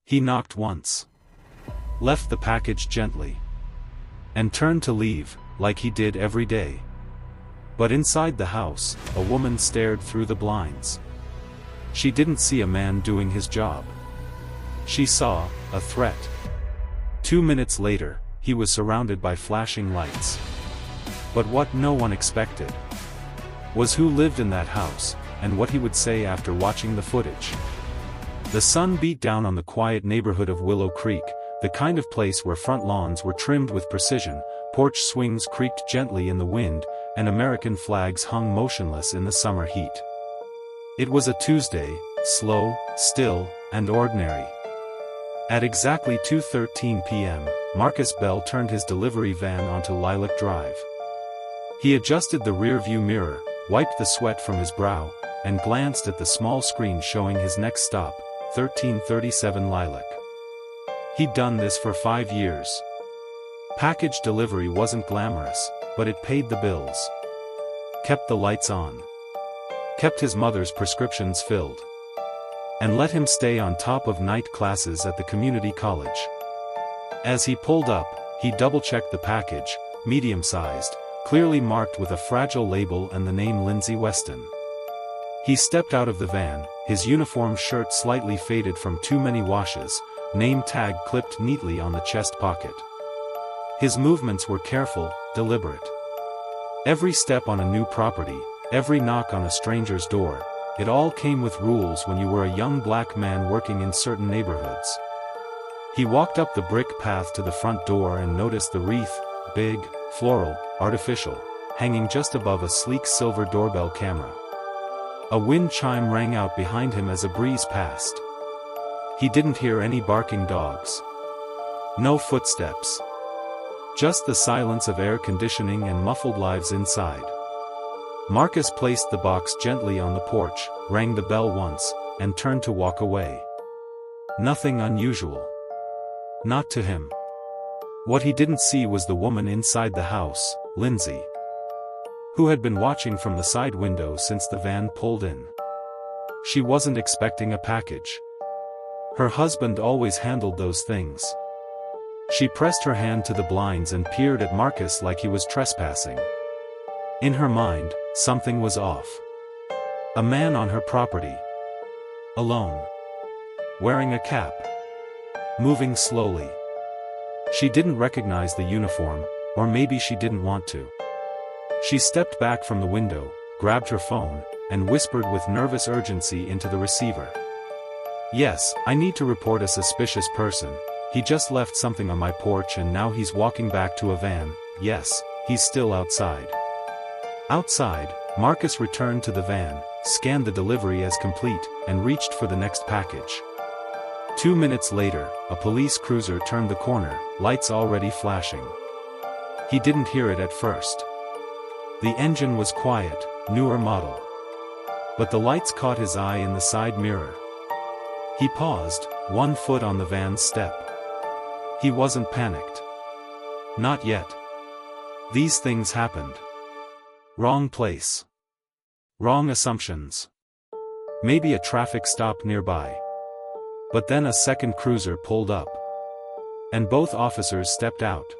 He knocked once, left the package gently, and turned to leave, like he did every day. But inside the house, a woman stared through the blinds. She didn't see a man doing his job. She saw a threat. 2 minutes later, he was surrounded by flashing lights. But what no one expected was who lived in that house, and what he would say after watching the footage. The sun beat down on the quiet neighborhood of Willow Creek, the kind of place where front lawns were trimmed with precision, porch swings creaked gently in the wind, and American flags hung motionless in the summer heat. It was a Tuesday, slow, still, and ordinary. At exactly 2:13 p.m., Marcus Bell turned his delivery van onto Lilac Drive. He adjusted the rear-view mirror, wiped the sweat from his brow, and glanced at the small screen showing his next stop, 1337 Lilac. He'd done this for 5 years. Package delivery wasn't glamorous, but it paid the bills. Kept the lights on. Kept his mother's prescriptions filled. And let him stay on top of night classes at the community college. As he pulled up, he double-checked the package, medium-sized, clearly marked with a fragile label and the name Lindsay Weston. He stepped out of the van, his uniform shirt slightly faded from too many washes, name tag clipped neatly on the chest pocket. His movements were careful, deliberate. Every step on a new property, every knock on a stranger's door, it all came with rules when you were a young black man working in certain neighborhoods. He walked up the brick path to the front door and noticed the wreath, big, floral, artificial, hanging just above a sleek silver doorbell camera. A wind chime rang out behind him as a breeze passed. He didn't hear any barking dogs. No footsteps. Just the silence of air conditioning and muffled lives inside. Marcus placed the box gently on the porch, rang the bell once, and turned to walk away. Nothing unusual. Not to him. What he didn't see was the woman inside the house, Lindsay, who had been watching from the side window since the van pulled in. She wasn't expecting a package. Her husband always handled those things. She pressed her hand to the blinds and peered at Marcus like he was trespassing. In her mind, something was off. A man on her property. Alone. Wearing a cap. Moving slowly. She didn't recognize the uniform, or maybe she didn't want to. She stepped back from the window, grabbed her phone, and whispered with nervous urgency into the receiver. "Yes, I need to report a suspicious person. He just left something on my porch and now he's walking back to a van. Yes, he's still outside." Outside, Marcus returned to the van, scanned the delivery as complete, and reached for the next package. 2 minutes later, a police cruiser turned the corner, lights already flashing. He didn't hear it at first. The engine was quiet, newer model. But the lights caught his eye in the side mirror. He paused, 1 foot on the van's step. He wasn't panicked. Not yet. These things happened. Wrong place. Wrong assumptions. Maybe a traffic stop nearby. But then a second cruiser pulled up. And both officers stepped out.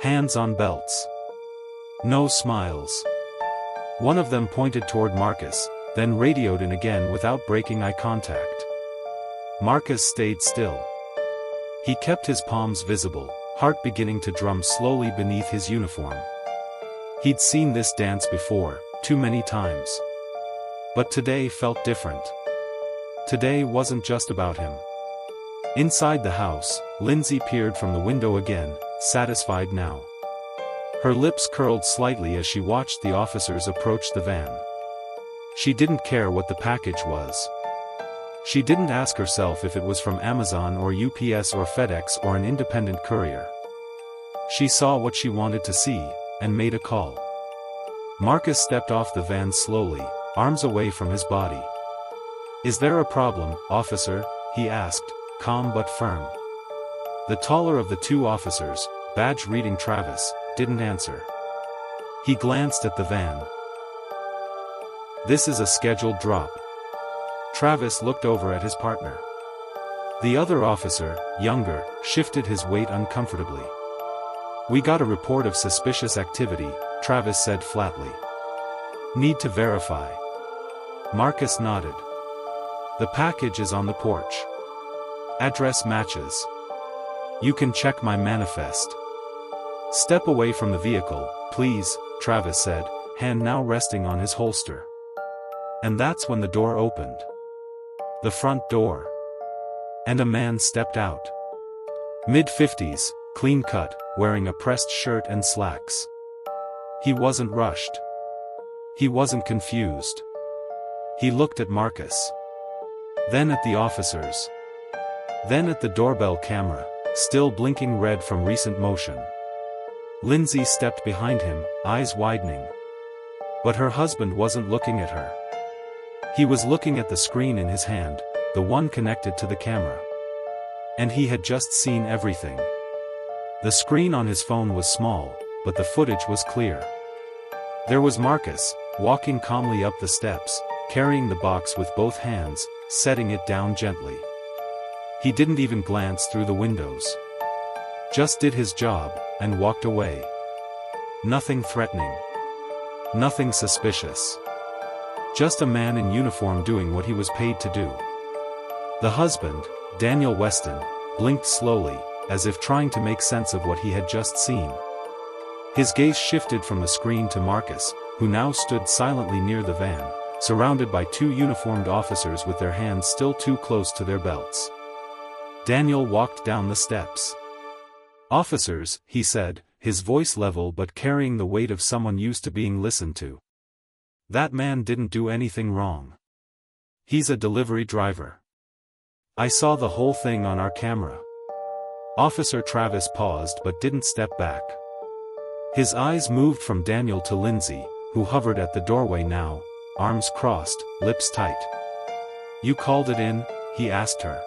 Hands on belts. No smiles. One of them pointed toward Marcus, then radioed in again without breaking eye contact. Marcus stayed still. He kept his palms visible, heart beginning to drum slowly beneath his uniform. He'd seen this dance before, too many times. But today felt different. Today wasn't just about him. Inside the house, Lindsay peered from the window again, satisfied now. Her lips curled slightly as she watched the officers approach the van. She didn't care what the package was. She didn't ask herself if it was from Amazon or UPS or FedEx or an independent courier. She saw what she wanted to see, and made a call. Marcus stepped off the van slowly, arms away from his body. "Is there a problem, officer?" he asked, calm but firm. The taller of the two officers, badge reading Travis, didn't answer. He glanced at the van. "This is a scheduled drop." Travis looked over at his partner. The other officer, younger, shifted his weight uncomfortably. "We got a report of suspicious activity," Travis said flatly. "Need to verify." Marcus nodded. "The package is on the porch. Address matches. You can check my manifest." "Step away from the vehicle, please," Travis said, hand now resting on his holster. And that's when the door opened. The front door. And a man stepped out. Mid-50s, clean-cut, wearing a pressed shirt and slacks. He wasn't rushed. He wasn't confused. He looked at Marcus. Then at the officers. Then at the doorbell camera, still blinking red from recent motion. Lindsay stepped behind him, eyes widening. But her husband wasn't looking at her. He was looking at the screen in his hand, the one connected to the camera. And he had just seen everything. The screen on his phone was small, but the footage was clear. There was Marcus, walking calmly up the steps, carrying the box with both hands, setting it down gently. He didn't even glance through the windows. Just did his job, and walked away. Nothing threatening. Nothing suspicious. Just a man in uniform doing what he was paid to do. The husband, Daniel Weston, blinked slowly, as if trying to make sense of what he had just seen. His gaze shifted from the screen to Marcus, who now stood silently near the van, surrounded by two uniformed officers with their hands still too close to their belts. Daniel walked down the steps. "Officers," he said, his voice level but carrying the weight of someone used to being listened to. "That man didn't do anything wrong. He's a delivery driver. I saw the whole thing on our camera." Officer Travis paused but didn't step back. His eyes moved from Daniel to Lindsay, who hovered at the doorway now, arms crossed, lips tight. "You called it in?" he asked her.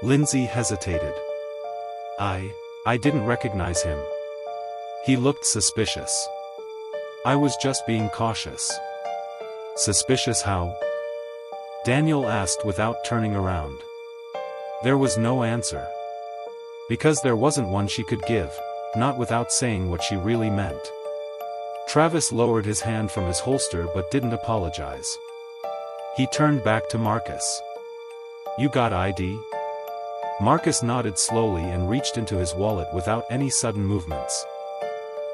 Lindsay hesitated. I didn't recognize him. He looked suspicious. I was just being cautious." "Suspicious how?" Daniel asked without turning around. There was no answer. Because there wasn't one she could give, not without saying what she really meant. Travis lowered his hand from his holster but didn't apologize. He turned back to Marcus. "You got ID?" Marcus nodded slowly and reached into his wallet without any sudden movements.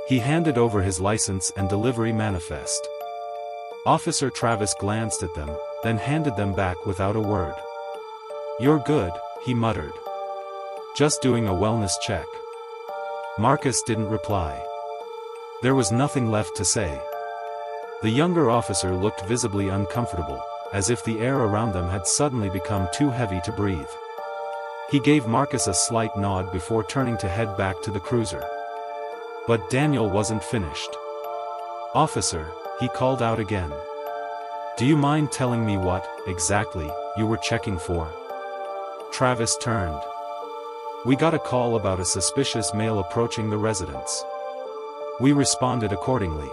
He handed over his license and delivery manifest. Officer Travis glanced at them, then handed them back without a word. "You're good," he muttered. "Just doing a wellness check." Marcus didn't reply. There was nothing left to say. The younger officer looked visibly uncomfortable, as if the air around them had suddenly become too heavy to breathe. He gave Marcus a slight nod before turning to head back to the cruiser. But Daniel wasn't finished. "Officer," he called out again. "Do you mind telling me what, exactly, you were checking for?" Travis turned. "We got a call about a suspicious male approaching the residence. We responded accordingly."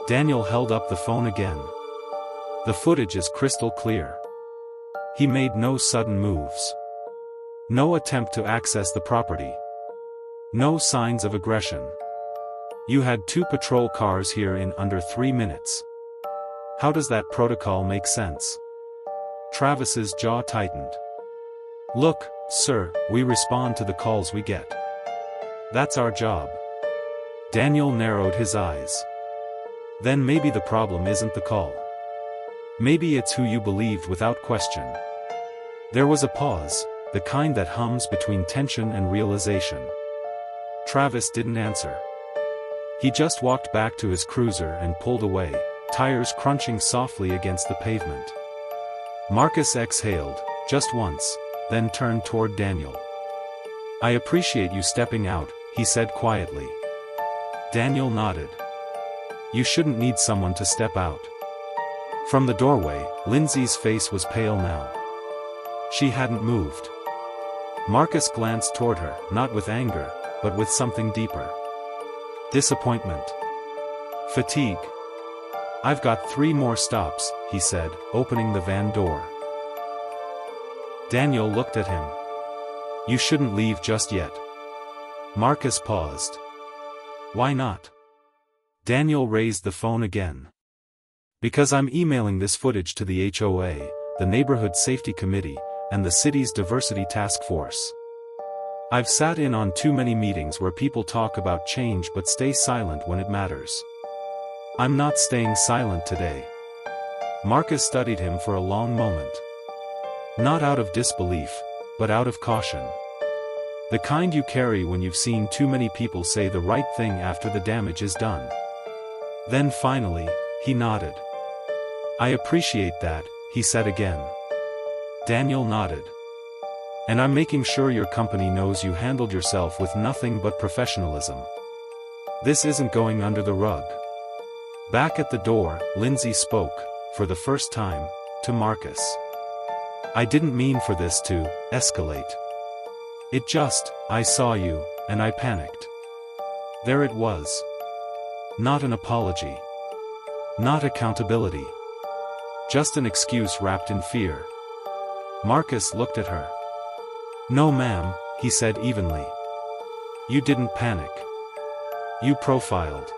Daniel held up the phone again. "The footage is crystal clear. He made no sudden moves. No attempt to access the property. No signs of aggression. You had 2 patrol cars here in under 3 minutes. How does that protocol make sense?" Travis's jaw tightened. "Look, sir, we respond to the calls we get. That's our job." Daniel narrowed his eyes. "Then maybe the problem isn't the call. Maybe it's who you believed without question." There was a pause, the kind that hums between tension and realization. Travis didn't answer. He just walked back to his cruiser and pulled away, tires crunching softly against the pavement. Marcus exhaled, just once, then turned toward Daniel. "I appreciate you stepping out," he said quietly. Daniel nodded. "You shouldn't need someone to step out." From the doorway, Lindsay's face was pale now. She hadn't moved. Marcus glanced toward her, not with anger, but with something deeper. Disappointment. Fatigue. "I've got 3 more stops," he said, opening the van door. Daniel looked at him. You shouldn't leave just yet. Marcus paused. Why not? Daniel raised the phone again. Because I'm emailing this footage to the HOA, the Neighborhood Safety Committee, and the city's Diversity Task Force. I've sat in on too many meetings where people talk about change but stay silent when it matters. I'm not staying silent today. Marcus studied him for a long moment. Not out of disbelief, but out of caution. The kind you carry when you've seen too many people say the right thing after the damage is done. Then finally, he nodded. I appreciate that, he said again. Daniel nodded. And I'm making sure your company knows you handled yourself with nothing but professionalism. This isn't going under the rug. Back at the door, Lindsay spoke, for the first time, to Marcus. I didn't mean for this to escalate. I saw you, and I panicked. There it was. Not an apology. Not accountability. Just an excuse wrapped in fear. Marcus looked at her. No ma'am, he said evenly. You didn't panic. You profiled.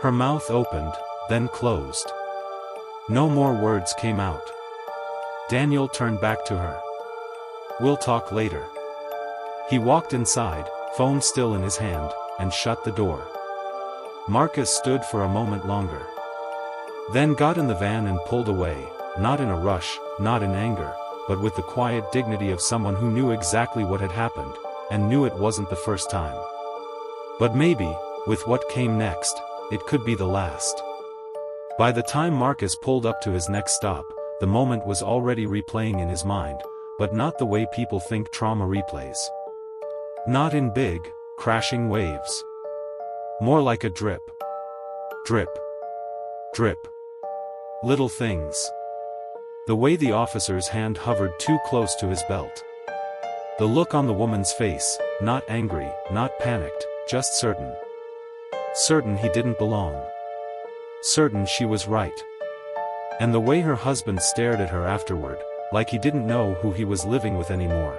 Her mouth opened, then closed. No more words came out. Daniel turned back to her. We'll talk later. He walked inside, phone still in his hand, and shut the door. Marcus stood for a moment longer. Then got in the van and pulled away, not in a rush, not in anger, but with the quiet dignity of someone who knew exactly what had happened, and knew it wasn't the first time. But maybe, with what came next, it could be the last. By the time Marcus pulled up to his next stop, the moment was already replaying in his mind, but not the way people think trauma replays. Not in big, crashing waves. More like a drip. Drip. Drip. Little things. The way the officer's hand hovered too close to his belt. The look on the woman's face, not angry, not panicked, just certain. Certain he didn't belong. Certain she was right. And the way her husband stared at her afterward, like he didn't know who he was living with anymore.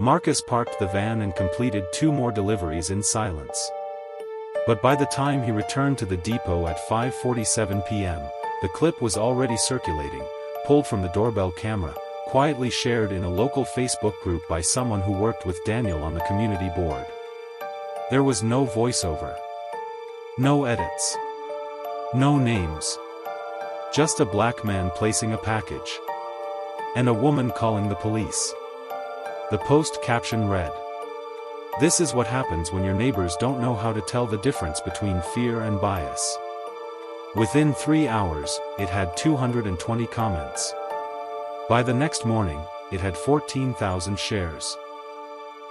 Marcus parked the van and completed 2 more deliveries in silence. But by the time he returned to the depot at 5:47 p.m., the clip was already circulating, pulled from the doorbell camera, quietly shared in a local Facebook group by someone who worked with Daniel on the community board. There was no voiceover. No edits. No names. Just a black man placing a package. And a woman calling the police. The post caption read, "This is what happens when your neighbors don't know how to tell the difference between fear and bias." Within 3 hours, it had 220 comments. By the next morning, it had 14,000 shares.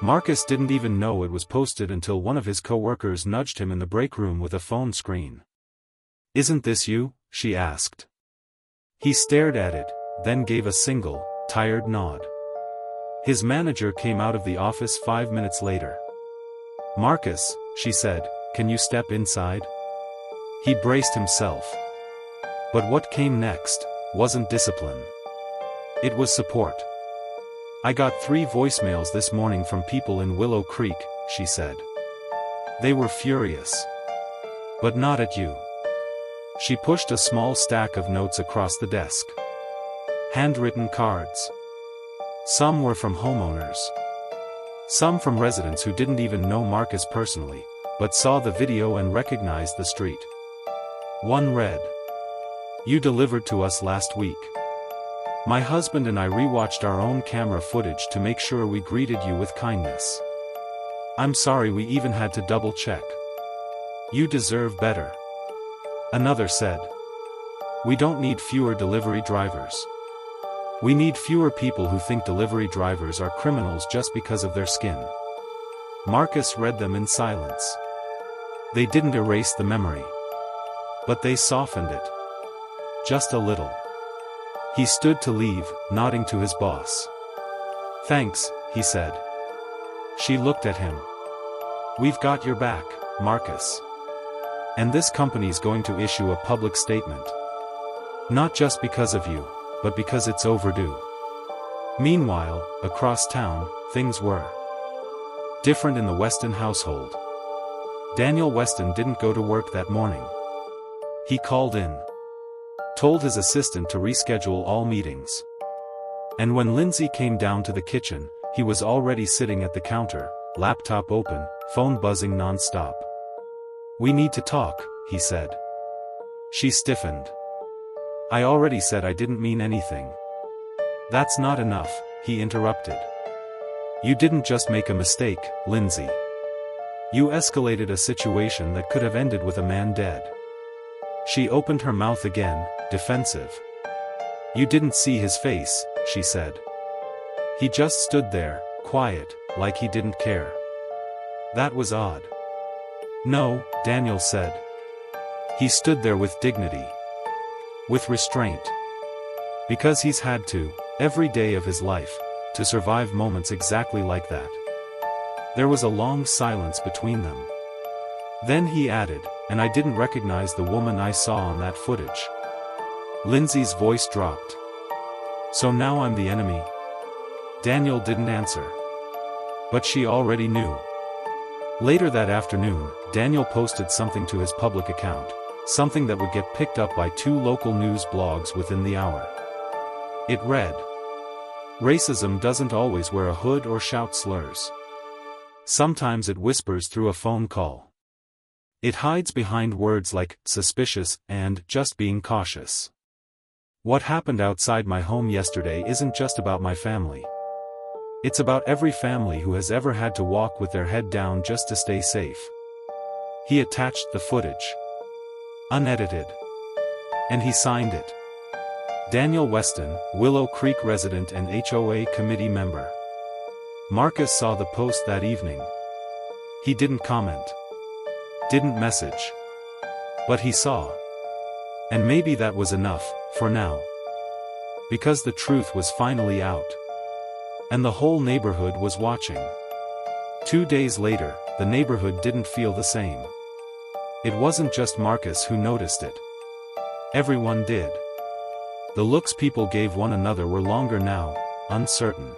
Marcus didn't even know it was posted until one of his co-workers nudged him in the break room with a phone screen. "Isn't this you?" she asked. He stared at it, then gave a single, tired nod. His manager came out of the office 5 minutes later. "Marcus," she said, "can you step inside?" He braced himself. But what came next wasn't discipline. It was support. "I got 3 voicemails this morning from people in Willow Creek," she said. "They were furious. But not at you." She pushed a small stack of notes across the desk. Handwritten cards. Some were from homeowners. Some from residents who didn't even know Marcus personally, but saw the video and recognized the street. One read, "You delivered to us last week. My husband and I rewatched our own camera footage to make sure we greeted you with kindness. I'm sorry we even had to double check. You deserve better." Another said, "We don't need fewer delivery drivers. We need fewer people who think delivery drivers are criminals just because of their skin." Marcus read them in silence. They didn't erase the memory. But they softened it. Just a little. He stood to leave, nodding to his boss. "Thanks," he said. She looked at him. "We've got your back, Marcus. And this company's going to issue a public statement. Not just because of you, but because it's overdue. Meanwhile, across town, things were different in the Weston household. Daniel Weston didn't go to work that morning. He called in, told his assistant to reschedule all meetings. And when Lindsay came down to the kitchen, he was already sitting at the counter, laptop open, phone buzzing non-stop. "We need to talk," he said. She stiffened. "I already said I didn't mean anything." "That's not enough," he interrupted. "You didn't just make a mistake, Lindsay. You escalated a situation that could have ended with a man dead." She opened her mouth again, defensive. "You didn't see his face," she said. "He just stood there, quiet, like he didn't care." That was odd. "No," Daniel said. "He stood there with dignity. With restraint. Because he's had to, every day of his life, to survive moments exactly like that." There was a long silence between them. Then he added, "And I didn't recognize the woman I saw on that footage." Lindsay's voice dropped. "So now I'm the enemy?" Daniel didn't answer. But she already knew. Later that afternoon, Daniel posted something to his public account, something that would get picked up by 2 local news blogs within the hour. It read, "Racism doesn't always wear a hood or shout slurs. Sometimes it whispers through a phone call. It hides behind words like suspicious and just being cautious. What happened outside my home yesterday isn't just about my family. It's about every family who has ever had to walk with their head down just to stay safe." He attached the footage, unedited, and he signed it. Daniel Weston, Willow Creek resident and HOA committee member. Marcus saw the post that evening. He didn't comment. Didn't message. But he saw. And maybe that was enough, for now. Because the truth was finally out. And the whole neighborhood was watching. 2 days later, the neighborhood didn't feel the same. It wasn't just Marcus who noticed it. Everyone did. The looks people gave one another were longer now, uncertain.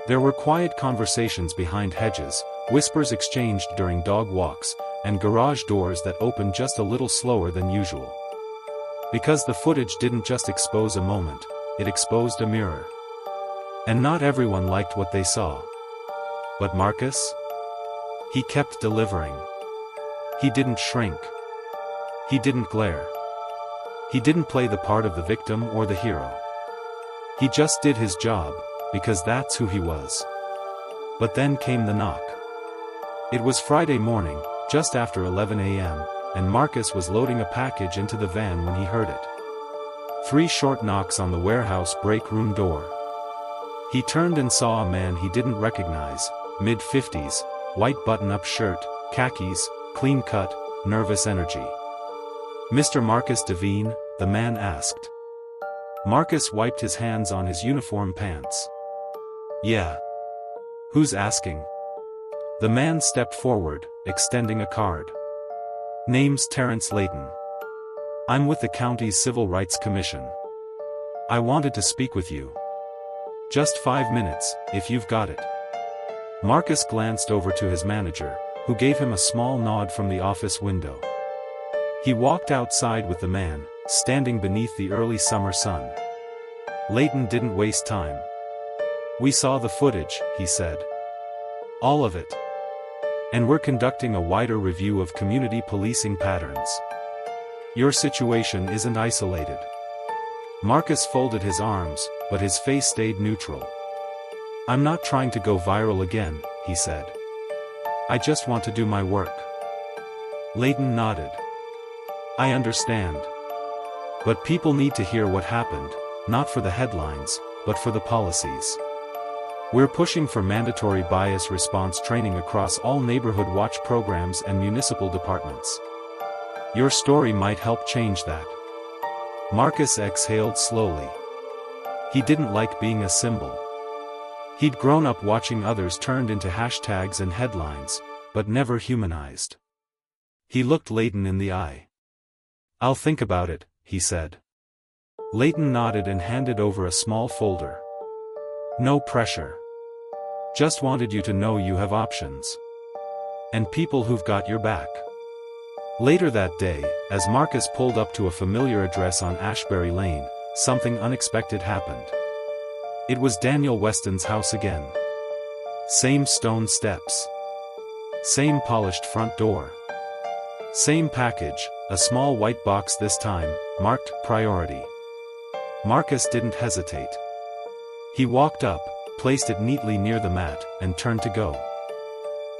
There were quiet conversations behind hedges, whispers exchanged during dog walks, and garage doors that opened just a little slower than usual. Because the footage didn't just expose a moment, it exposed a mirror. And not everyone liked what they saw. But Marcus? He kept delivering. He didn't shrink. He didn't glare. He didn't play the part of the victim or the hero. He just did his job, because that's who he was. But then came the knock. It was Friday morning, just after 11 a.m., and Marcus was loading a package into the van when he heard it. 3 short knocks on the warehouse break room door. He turned and saw a man he didn't recognize, mid-50s, white button-up shirt, khakis, clean cut, nervous energy. "Mr. Marcus Devine?" the man asked. Marcus wiped his hands on his uniform pants. "Yeah. Who's asking?" The man stepped forward, extending a card. "Name's Terrence Layton. I'm with the county's Civil Rights Commission. I wanted to speak with you. Just 5 minutes, if you've got it." Marcus glanced over to his manager, who gave him a small nod from the office window. He walked outside with the man, standing beneath the early summer sun. Layton didn't waste time. "We saw the footage," he said. "All of it. And we're conducting a wider review of community policing patterns. Your situation isn't isolated." Marcus folded his arms, but his face stayed neutral. "I'm not trying to go viral again," he said. "I just want to do my work." Layton nodded. "I understand. But people need to hear what happened, not for the headlines, but for the policies. We're pushing for mandatory bias response training across all neighborhood watch programs and municipal departments. Your story might help change that." Marcus exhaled slowly. He didn't like being a symbol. He'd grown up watching others turned into hashtags and headlines, but never humanized. He looked Layton in the eye. "I'll think about it," he said. Layton nodded and handed over a small folder. No pressure. Just wanted you to know you have options. And people who've got your back. Later that day, as Marcus pulled up to a familiar address on Ashbury Lane, something unexpected happened. It was Daniel Weston's house again. Same stone steps. Same polished front door. Same package, a small white box this time, marked Priority. Marcus didn't hesitate. He walked up, placed it neatly near the mat, and turned to go.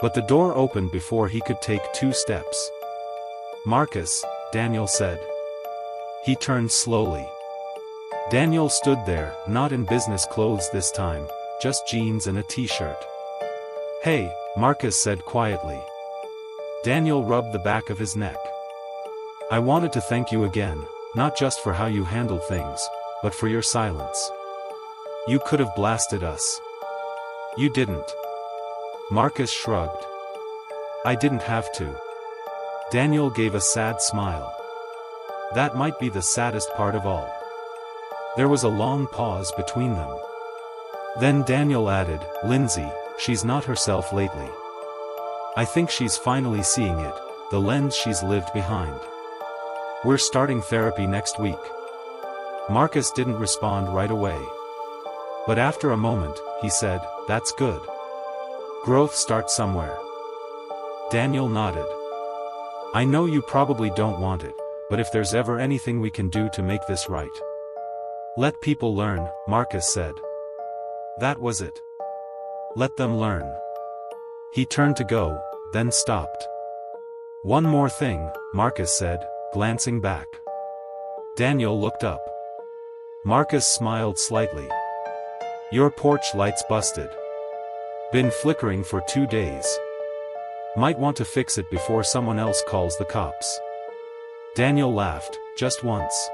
But the door opened before he could take 2 steps. "Marcus," Daniel said. He turned slowly. Daniel stood there, not in business clothes this time, just jeans and a t-shirt. "Hey," Marcus said quietly. Daniel rubbed the back of his neck. "I wanted to thank you again, not just for how you handled things, but for your silence. You could have blasted us. You didn't." Marcus shrugged. "I didn't have to." Daniel gave a sad smile. That might be the saddest part of all. There was a long pause between them. Then Daniel added, "Lindsay, she's not herself lately. I think she's finally seeing it, the lens she's lived behind. We're starting therapy next week." Marcus didn't respond right away. But after a moment, he said, "That's good. Growth starts somewhere." Daniel nodded. "I know you probably don't want it, but if there's ever anything we can do to make this right." "Let people learn," Marcus said. That was it. Let them learn. He turned to go, then stopped. "One more thing," Marcus said, glancing back. Daniel looked up. Marcus smiled slightly. "Your porch light's busted. Been flickering for 2 days. Might want to fix it before someone else calls the cops." Daniel laughed, just once.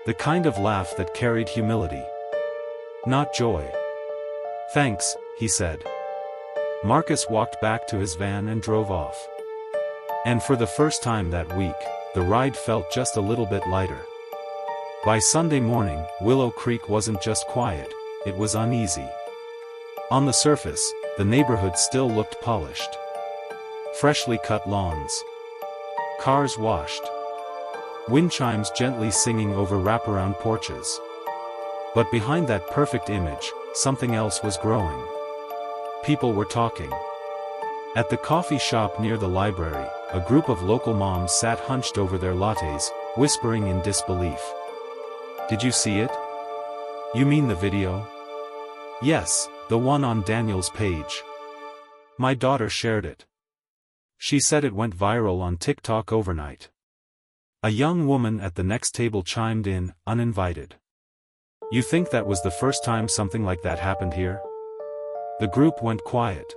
The kind of laugh that carried humility. Not joy. "Thanks," he said. Marcus walked back to his van and drove off. And for the first time that week, the ride felt just a little bit lighter. By Sunday morning, Willow Creek wasn't just quiet, it was uneasy. On the surface, the neighborhood still looked polished. Freshly cut lawns. Cars washed. Wind chimes gently singing over wraparound porches. But behind that perfect image, something else was growing. People were talking. At the coffee shop near the library, a group of local moms sat hunched over their lattes, whispering in disbelief. "Did you see it? You mean the video?" "Yes, the one on Daniel's page. My daughter shared it. She said it went viral on TikTok overnight." A young woman at the next table chimed in, uninvited. "You think that was the first time something like that happened here?" The group went quiet.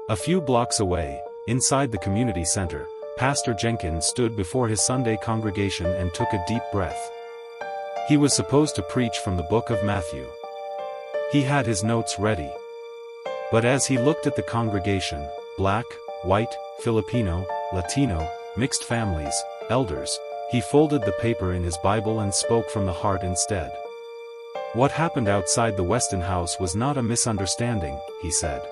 A few blocks away, inside the community center, Pastor Jenkins stood before his Sunday congregation and took a deep breath. He was supposed to preach from the book of Matthew. He had his notes ready. But as he looked at the congregation, black, white, Filipino, Latino, mixed families, elders, he folded the paper in his Bible and spoke from the heart instead. "What happened outside the Weston house was not a misunderstanding," he said.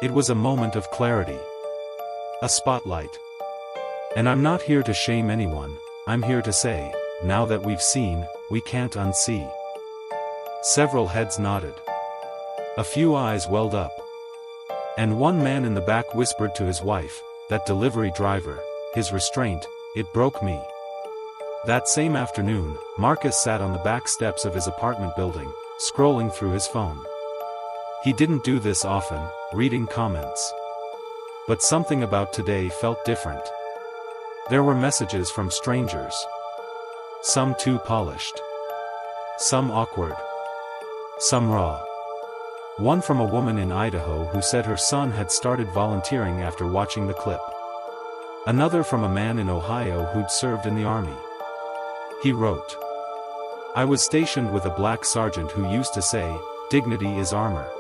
"It was a moment of clarity. A spotlight. And I'm not here to shame anyone, I'm here to say, now that we've seen, we can't unsee." Several heads nodded. A few eyes welled up. And one man in the back whispered to his wife, that delivery driver, his restraint, "It broke me." That same afternoon, Marcus sat on the back steps of his apartment building, scrolling through his phone. He didn't do this often, reading comments. But something about today felt different. There were messages from strangers. Some too polished. Some awkward. Some raw. One from a woman in Idaho who said her son had started volunteering after watching the clip. Another from a man in Ohio who'd served in the army. He wrote, "I was stationed with a black sergeant who used to say, 'Dignity is armor.'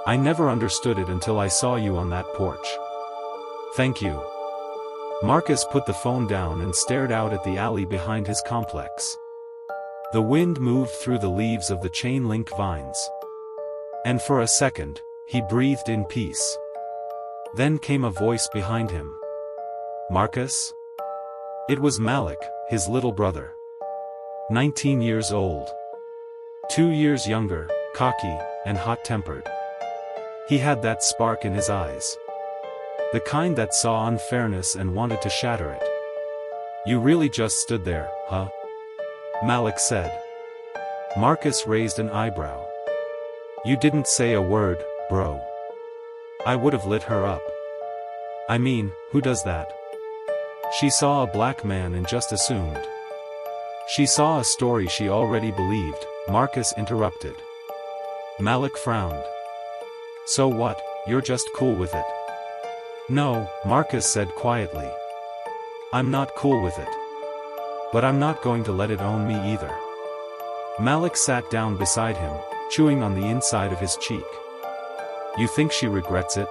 I never understood it until I saw you on that porch. Thank you." Marcus put the phone down and stared out at the alley behind his complex. The wind moved through the leaves of the chain-link vines. And for a second, he breathed in peace. Then came a voice behind him. Marcus? It was Malik, his little brother. 19 years old. 2 years younger, cocky, and hot-tempered. He had that spark in his eyes. The kind that saw unfairness and wanted to shatter it. You really just stood there, huh? Malik said. Marcus raised an eyebrow. You didn't say a word, bro. I would have lit her up. I mean, who does that? She saw a black man and just assumed. She saw a story she already believed, Marcus interrupted. Malik frowned. So what, you're just cool with it? No, Marcus said quietly. I'm not cool with it. But I'm not going to let it own me either. Malik sat down beside him, chewing on the inside of his cheek. You think she regrets it?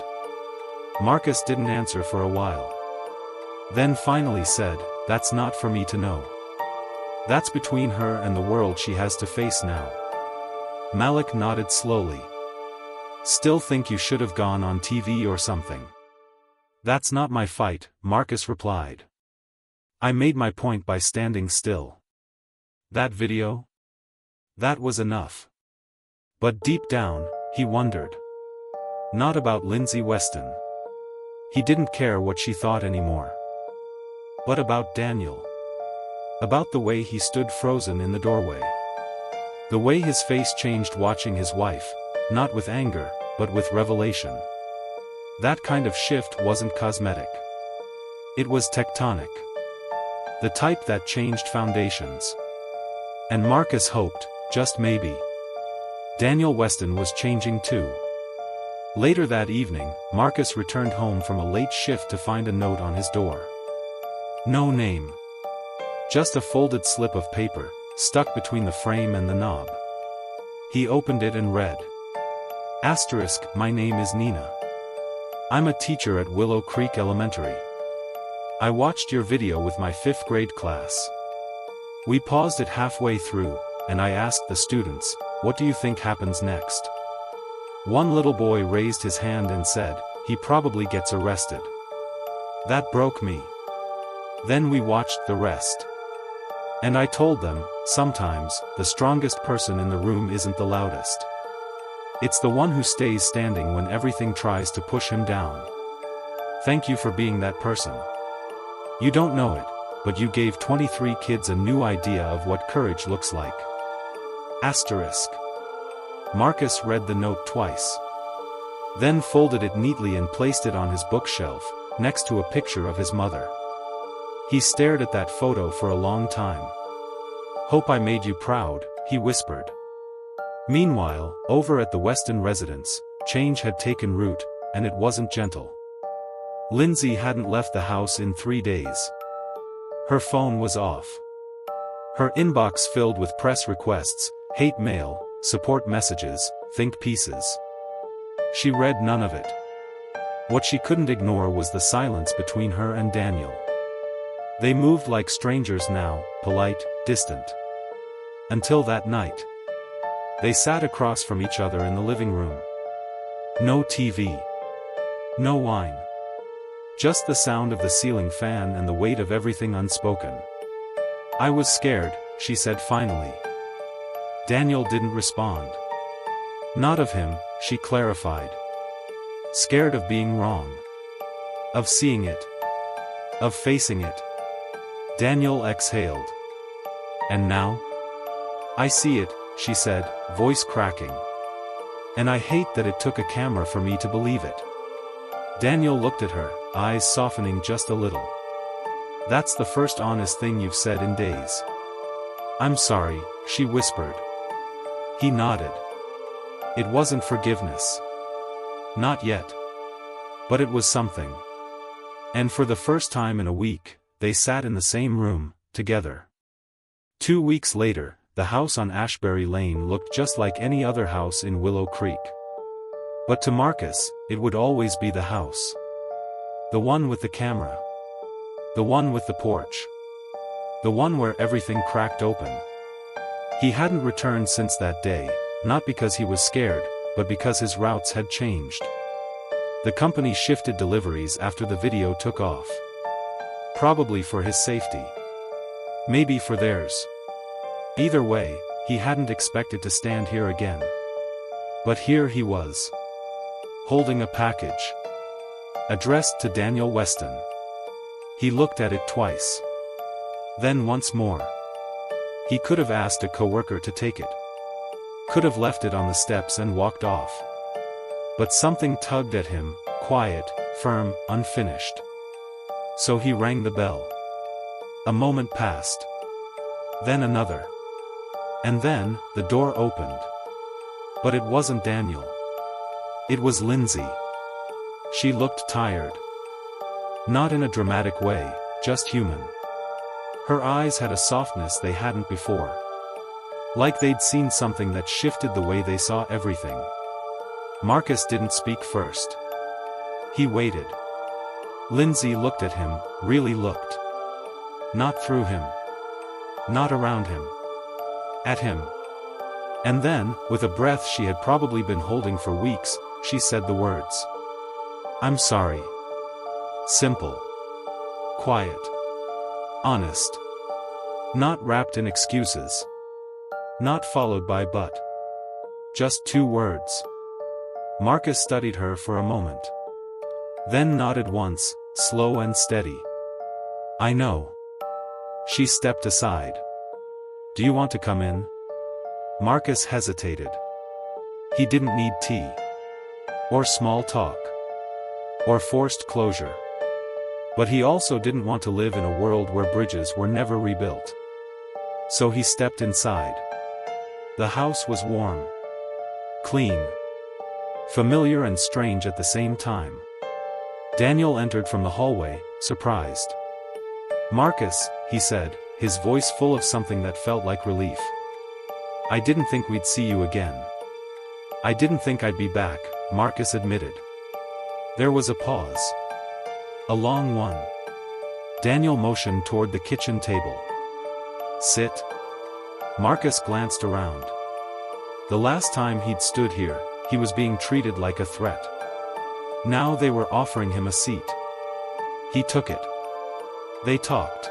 Marcus didn't answer for a while. Then finally said, that's not for me to know. That's between her and the world she has to face now. Malik nodded slowly. Still think you should have gone on TV or something. That's not my fight, Marcus replied. I made my point by standing still. That video? That was enough. But deep down, he wondered. Not about Lindsay Weston. He didn't care what she thought anymore. But about Daniel. About the way he stood frozen in the doorway. The way his face changed watching his wife, not with anger, but with revelation. That kind of shift wasn't cosmetic. It was tectonic. The type that changed foundations. And Marcus hoped, just maybe, Daniel Weston was changing too. Later that evening, Marcus returned home from a late shift to find a note on his door. No name. Just a folded slip of paper, stuck between the frame and the knob. He opened it and read. Asterisk, my name is Nina. I'm a teacher at Willow Creek Elementary. I watched your video with my 5th grade class. We paused it halfway through, and I asked the students, what do you think happens next? One little boy raised his hand and said, he probably gets arrested. That broke me. Then we watched the rest. And I told them, sometimes, the strongest person in the room isn't the loudest. It's the one who stays standing when everything tries to push him down. Thank you for being that person. You don't know it, but you gave 23 kids a new idea of what courage looks like. Asterisk. Marcus read the note twice. Then folded it neatly and placed it on his bookshelf, next to a picture of his mother. He stared at that photo for a long time. Hope I made you proud, he whispered. Meanwhile, over at the Weston residence, change had taken root, and it wasn't gentle. Lindsay hadn't left the house in 3 days. Her phone was off. Her inbox filled with press requests, hate mail, support messages, think pieces. She read none of it. What she couldn't ignore was the silence between her and Daniel. They moved like strangers now, polite, distant. Until that night. They sat across from each other in the living room. No TV. No wine. Just the sound of the ceiling fan and the weight of everything unspoken. I was scared, she said finally. Daniel didn't respond. Not of him, she clarified. Scared of being wrong. Of seeing it. Of facing it. Daniel exhaled. And now? I see it, she said, voice cracking. And I hate that it took a camera for me to believe it. Daniel looked at her, eyes softening just a little. That's the first honest thing you've said in days. I'm sorry, she whispered. He nodded. It wasn't forgiveness. Not yet. But it was something. And for the first time in a week, they sat in the same room, together. 2 weeks later, the house on Ashbury Lane looked just like any other house in Willow Creek. But to Marcus, it would always be the house. The one with the camera. The one with the porch. The one where everything cracked open. He hadn't returned since that day, not because he was scared, but because his routes had changed. The company shifted deliveries after the video took off. Probably for his safety. Maybe for theirs. Either way, he hadn't expected to stand here again. But here he was. Holding a package. Addressed to Daniel Weston. He looked at it twice. Then once more. He could have asked a coworker to take it. Could have left it on the steps and walked off. But something tugged at him, quiet, firm, unfinished. So he rang the bell. A moment passed. Then another. And then, the door opened. But it wasn't Daniel. It was Lindsay. She looked tired. Not in a dramatic way, just human. Her eyes had a softness they hadn't before. Like they'd seen something that shifted the way they saw everything. Marcus didn't speak first. He waited. Lindsay looked at him, really looked. Not through him. Not around him. At him. And then, with a breath she had probably been holding for weeks, she said the words. "I'm sorry." Simple. Quiet. Honest. Not wrapped in excuses. Not followed by but. Just 2 words. Marcus studied her for a moment. Then nodded once, slow and steady. "I know." She stepped aside. "Do you want to come in?" Marcus hesitated. He didn't need tea. Or small talk. Or forced closure. But he also didn't want to live in a world where bridges were never rebuilt. So he stepped inside. The house was warm. Clean. Familiar and strange at the same time. Daniel entered from the hallway, surprised. "Marcus," he said, his voice full of something that felt like relief. "I didn't think we'd see you again." "I didn't think I'd be back," Marcus admitted. There was a pause. A long one. Daniel motioned toward the kitchen table. "Sit." Marcus glanced around. The last time he'd stood here, he was being treated like a threat. Now they were offering him a seat. He took it. They talked.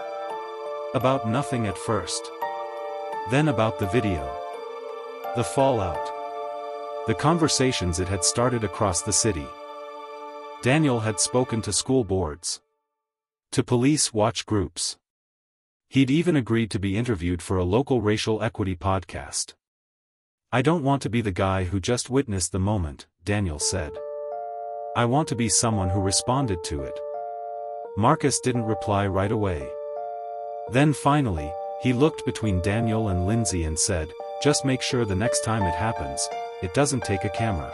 About nothing at first. Then about the video. The fallout. The conversations it had started across the city. Daniel had spoken to school boards. To police watch groups. He'd even agreed to be interviewed for a local racial equity podcast. "I don't want to be the guy who just witnessed the moment," Daniel said. "I want to be someone who responded to it." Marcus didn't reply right away. Then finally, he looked between Daniel and Lindsay and said, "Just make sure the next time it happens, it doesn't take a camera."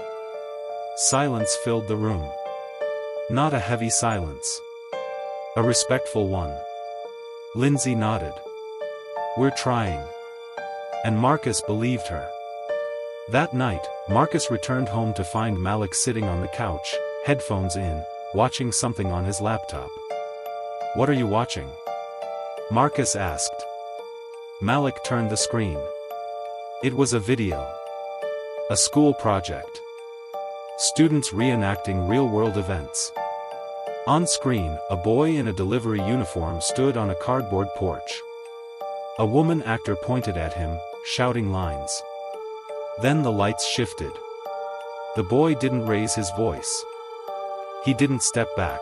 Silence filled the room. Not a heavy silence. A respectful one. Lindsay nodded. "We're trying." And Marcus believed her. That night, Marcus returned home to find Malik sitting on the couch, headphones in, watching something on his laptop. "What are you watching?" Marcus asked. Malik turned the screen. It was a video. A school project. Students reenacting real-world events. On screen, a boy in a delivery uniform stood on a cardboard porch. A woman actor pointed at him, shouting lines. Then the lights shifted. The boy didn't raise his voice. He didn't step back.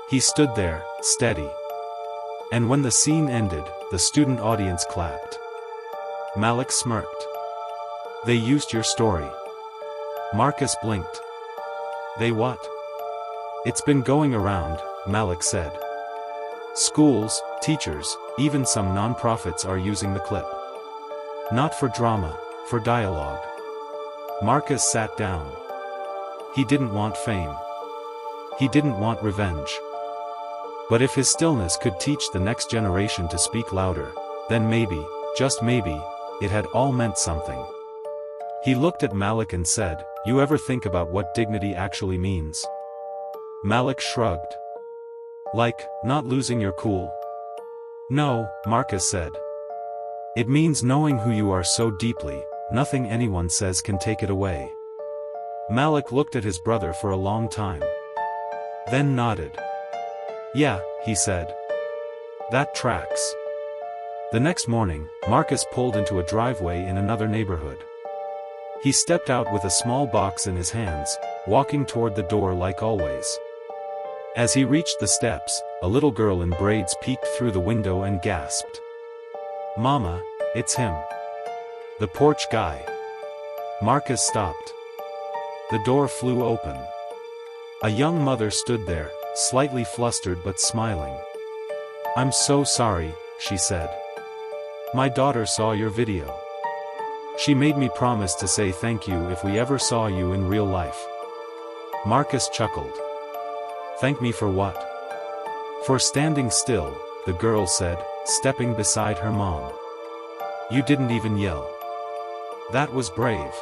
He stood there, steady. And when the scene ended, the student audience clapped. Malik smirked. "They used your story." Marcus blinked. "They what?" "It's been going around," Malik said. "Schools, teachers, even some non-profits are using the clip. Not for drama, for dialogue." Marcus sat down. He didn't want fame. He didn't want revenge. But if his stillness could teach the next generation to speak louder, then maybe, just maybe, it had all meant something. He looked at Malik and said, "You ever think about what dignity actually means?" Malik shrugged. "Like, not losing your cool?" "No," Marcus said. "It means knowing who you are so deeply, nothing anyone says can take it away." Malik looked at his brother for a long time. Then nodded. Yeah, he said. That tracks. The next morning, Marcus pulled into a driveway in another neighborhood. He stepped out with a small box in his hands, walking toward the door like always. As he reached the steps, a little girl in braids peeked through the window and gasped. Mama, it's him. The porch guy. Marcus stopped. The door flew open. A young mother stood there, slightly flustered but smiling. I'm so sorry, she said. My daughter saw your video. She made me promise to say thank you if we ever saw you in real life. Marcus chuckled. Thank me for what? For standing still, the girl said, stepping beside her mom. You didn't even yell. That was brave.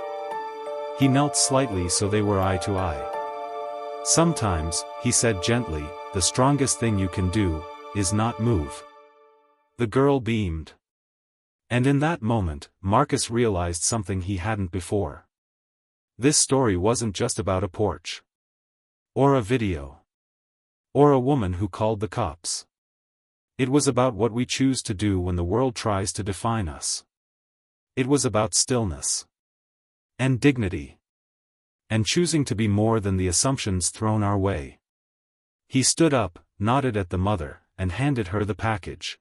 He knelt slightly so they were eye to eye. Sometimes, he said gently, the strongest thing you can do is not move. The girl beamed. And in that moment, Marcus realized something he hadn't before. This story wasn't just about a porch. Or a video. Or a woman who called the cops. It was about what we choose to do when the world tries to define us. It was about stillness. And dignity. And choosing to be more than the assumptions thrown our way. He stood up, nodded at the mother, and handed her the package.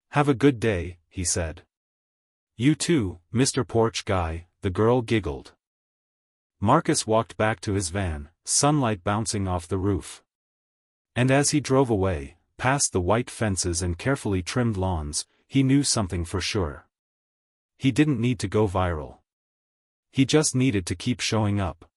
Have a good day, he said. You too, Mr. Porch Guy, the girl giggled. Marcus walked back to his van, sunlight bouncing off the roof. And as he drove away, past the white fences and carefully trimmed lawns, he knew something for sure. He didn't need to go viral. He just needed to keep showing up.